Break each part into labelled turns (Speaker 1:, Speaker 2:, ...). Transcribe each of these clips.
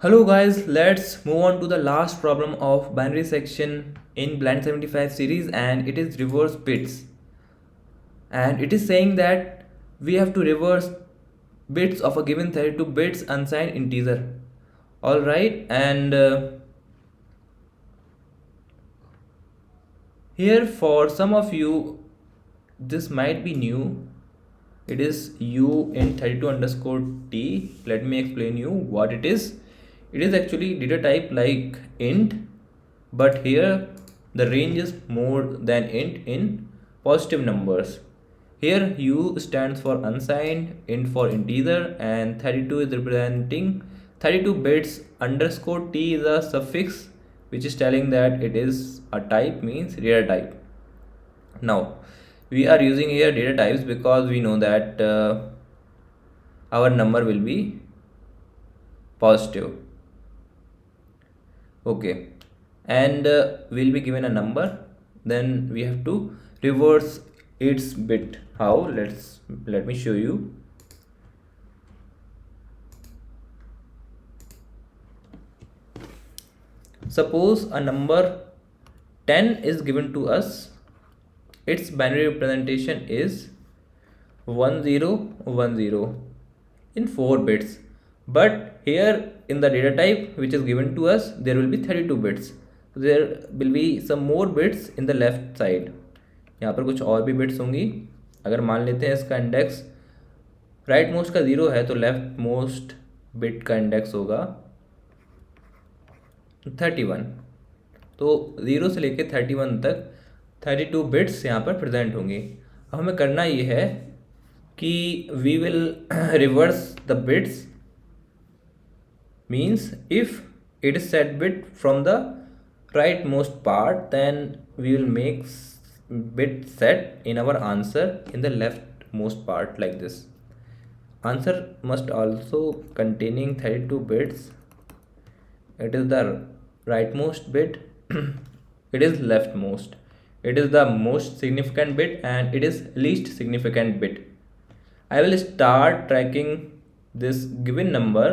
Speaker 1: Hello guys, let's move on to the last problem of binary section in Blend 75 series, and it is reverse bits. And it is saying that we have to reverse bits of a given 32 bits unsigned integer. Alright, and here for some of you this might be new. It is u in 32 underscore t. Let me explain you what it is. It is actually data type like int, but here the range is more than int in positive numbers. Here u stands for unsigned, int for integer, and 32 is representing 32 bits. Underscore t is a suffix which is telling that it is a type, means real type. Now we are using here data types because we know that our number will be positive. Okay, and we'll be given a number, then we have to reverse its bit. How? Let me show you. Suppose a number 10 is given to us. Its binary representation is 1010 in 4 bits, but here in the data type which is given to us there will be 32 bits. There will be some more bits in the left side. यहाँ पर कुछ और भी bits होंगी. अगर मान लेते हैं इसका इंडेक्स राइट मोस्ट का 0 है तो लेफ्ट मोस्ट बिट का इंडेक्स होगा 31. तो 0 से लेके 31 तक 32 बिट्स यहाँ पर प्रेजेंट होंगे. अब हमें करना ये है कि we will reverse the bits, means if it is set bit from the rightmost part, then we will make bit set in our answer in the leftmost part like this. Answer must also containing 32 bits. It is the rightmost bit, it is leftmost, it is the most significant bit, and it is least significant bit. I will start tracking this given number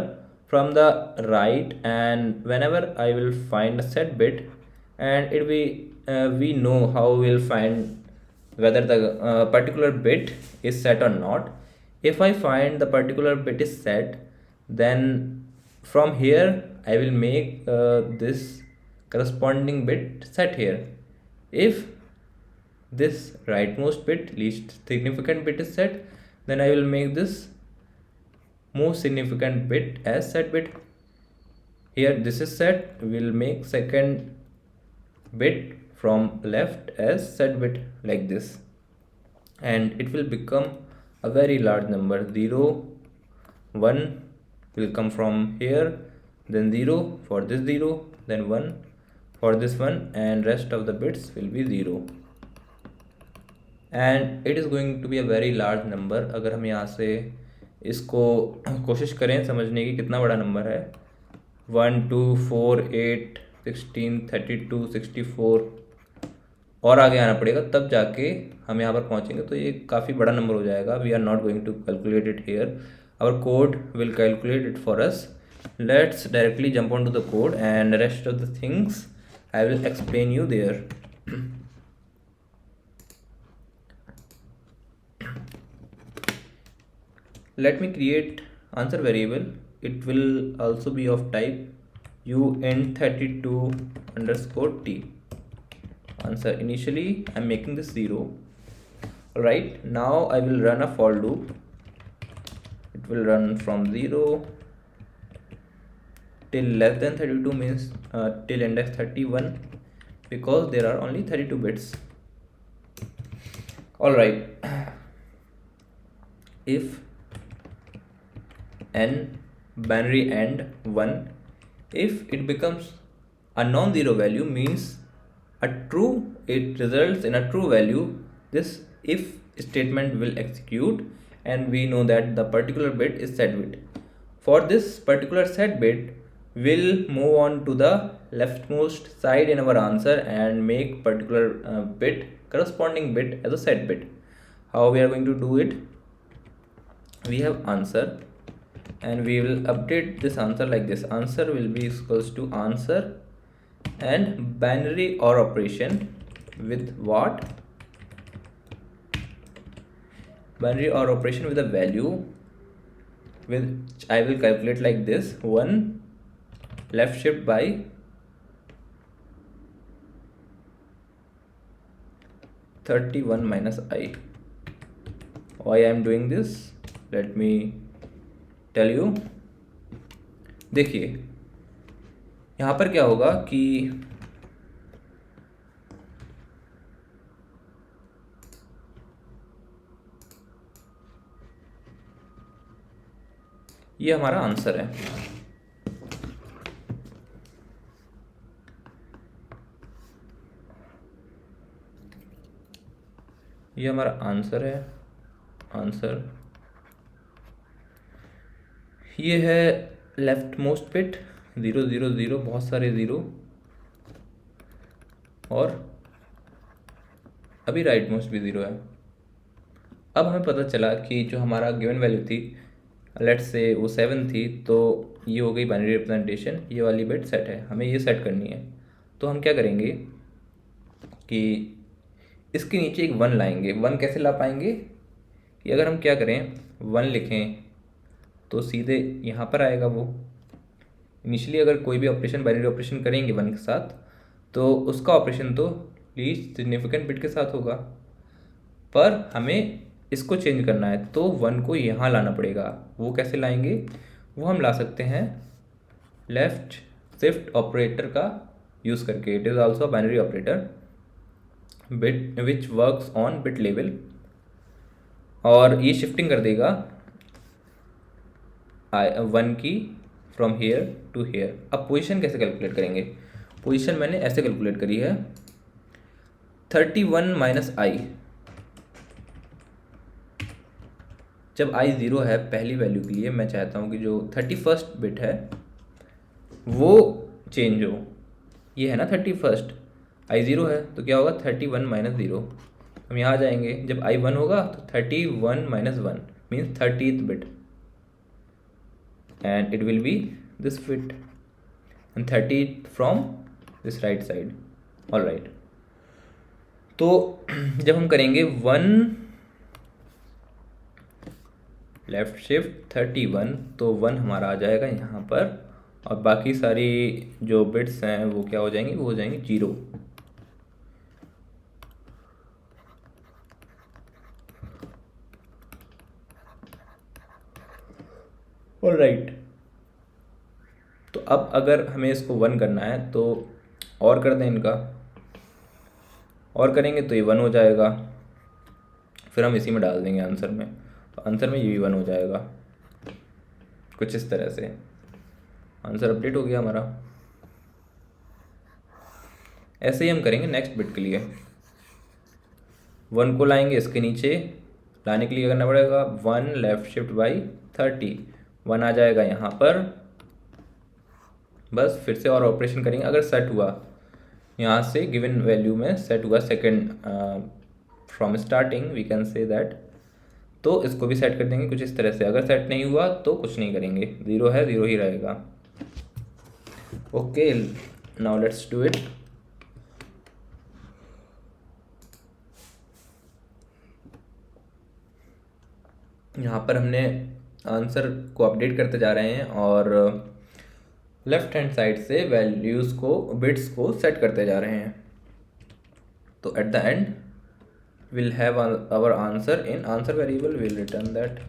Speaker 1: from the right, and whenever I will find a set bit, and we know how we will find whether the particular bit is set or not. If I find the particular bit is set, then from here I will make this corresponding bit set here. If this rightmost bit, least significant bit is set, then I will make this most significant bit as set bit. Here this is set, we will make second bit from left as set bit like this, and it will become a very large number. 0 1 will come from here, then 0 for this 0, then 1 for this one, and rest of the bits will be 0, and it is going to be a very large number. अगर हम यहाँ से इसको कोशिश करें समझने की कितना बड़ा नंबर है, 1 2 4 8 16 32 64 और आगे आना पड़ेगा, तब जाके हम यहाँ पर पहुँचेंगे. तो ये काफ़ी बड़ा नंबर हो जाएगा. We are not going to calculate it here, our code will calculate it for us. Let's directly jump onto the code, and rest of the things I will explain you there. Let me create answer variable. It will also be of type uint32 underscore t. Answer initially I'm making this 0. Alright, now I will run a for loop. It will run from 0 till less than 32, means till index 31, because there are only 32 bits. Alright, if n binary end 1, if it becomes a non-zero value, means a true, it results in a true value, this if statement will execute, and we know that the particular bit is set bit. For this particular set bit, we'll move on to the leftmost side in our answer and make particular bit, corresponding bit as a set bit. How we are going to do it? We have answer, and we will update this answer like this. Answer will be equals to answer and binary OR operation with what? Binary OR operation with a value which I will calculate like this: 1 left shift by 31 minus I. Why I am doing this? Let me tell you. देखिए यहाँ पर क्या होगा कि ये हमारा answer है। ये हमारा आंसर है। आंसर ये है लेफ्ट मोस्ट बिट 0 0 0, बहुत सारे ज़ीरो, और अभी राइट मोस्ट भी 0 है। अब हमें पता चला कि जो हमारा गिवन वैल्यू थी, लेट से वो 7 थी, तो ये हो गई बाइनरी रिप्रेजेंटेशन, ये वाली बिट सेट है, हमें ये सेट करनी है। तो हम क्या करेंगे कि इसके नीचे एक 1 लाएंगे। 1 कैसे ला पाएंगे कि अगर हम क्या करें 1 लिखें तो सीधे यहाँ पर आएगा वो। इनिशियली अगर कोई भी ऑपरेशन बाइनरी ऑपरेशन करेंगे 1 के साथ, तो उसका ऑपरेशन तो लीस्ट सिग्निफिकेंट बिट के साथ होगा, पर हमें इसको चेंज करना है तो 1 को यहाँ लाना पड़ेगा। वो कैसे लाएंगे? वो हम ला सकते हैं लेफ्ट शिफ्ट ऑपरेटर का यूज़ करके। It is also binary operator bit which works on bit level, और ये शिफ्टिंग कर देगा 1 की फ्रॉम हेयर टू हेयर। अब पोजीशन कैसे कैलकुलेट करेंगे? पोजीशन मैंने ऐसे कैलकुलेट करी है 31 माइनस आई। जब आई 0 है पहली वैल्यू के लिए, मैं चाहता हूँ कि जो 31st बिट है वो चेंज हो। ये है ना 31st, आई 0 है तो क्या होगा 31 माइनस 0। हम यहाँ आ जाएंगे, जब आई 1 होगा तो 31 minus 1 means 30th bit, and it will be this bit and 30 from this right side. all right, तो जब हम करेंगे 1 लेफ्ट शिफ्ट 31, तो 1 हमारा आ जाएगा यहाँ पर, और बाकी सारी जो बिट्स हैं वो क्या हो जाएंगी? वो हो जाएंगी 0। ऑल राइट, तो अब अगर हमें इसको 1 करना है तो और कर दें इनका, और करेंगे तो ये 1 हो जाएगा, फिर हम इसी में डाल देंगे आंसर में, तो आंसर में ये भी 1 हो जाएगा। कुछ इस तरह से आंसर अपडेट हो गया हमारा। ऐसे ही हम करेंगे नेक्स्ट बिट के लिए। 1 को लाएंगे इसके नीचे, लाने के लिए करना पड़ेगा 1 लेफ्ट शिफ्ट बाई 30, 1 आ जाएगा यहाँ पर। बस फिर से और ऑपरेशन करेंगे। अगर सेट हुआ यहाँ से गिवन वैल्यू में सेट हुआ second from starting, we can say that, तो इसको भी सेट कर देंगे कुछ इस तरह से। अगर सेट नहीं हुआ तो कुछ नहीं करेंगे, 0 है 0 ही रहेगा। Okay, now let's do it. यहाँ पर हमने आंसर को अपडेट करते जा रहे हैं और लेफ्ट हैंड साइड से वैल्यूज़ को, बिट्स को सेट करते जा रहे हैं। तो at the end we'll have our answer in answer variable, we'll return that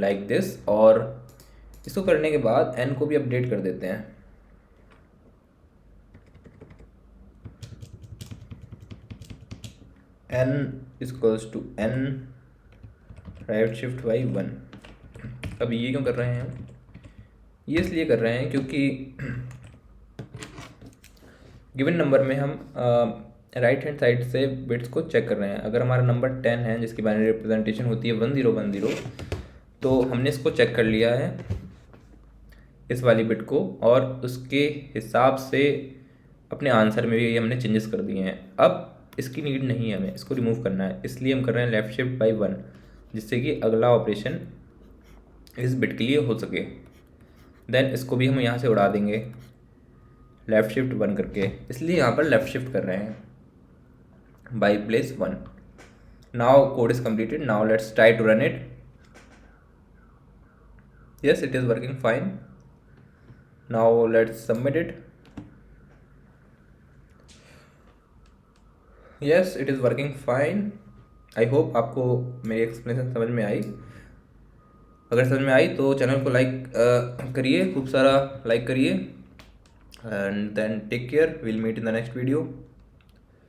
Speaker 1: like this। और इसको करने के बाद n को भी अपडेट कर देते हैं। n equals to n right shift by 1। अब ये क्यों कर रहे हैं? ये इसलिए कर रहे हैं क्योंकि गिवन नंबर में हम राइट हैंड साइड से बिट्स को चेक कर रहे हैं। अगर हमारा नंबर 10 है जिसकी बाइनरी रिप्रेजेंटेशन होती है 1010, तो हमने इसको चेक कर लिया है इस वाली बिट को, और उसके हिसाब से अपने आंसर में भी हमने चेंजेस कर दिए हैं। अब इसकी नीड नहीं है, हमें इसको रिमूव करना है, इसलिए हम कर रहे हैं लेफ्ट शिफ्ट बाई 1, जिससे कि अगला ऑपरेशन इस बिट के लिए हो सके। देन इसको भी हम यहाँ से उड़ा देंगे लेफ़्ट शिफ्ट 1 करके, इसलिए यहाँ पर लेफ़्ट शिफ्ट कर रहे हैं by place 1। Now code is completed. Now let's try to run it. Yes, it is working fine. Now let's submit it. Yes, it is working fine. I hope आपको मेरी explanation समझ में आई। अगर समझ में आई तो चैनल को लाइक करिए, खूब सारा लाइक करिए, and then take care, will meet in the next video.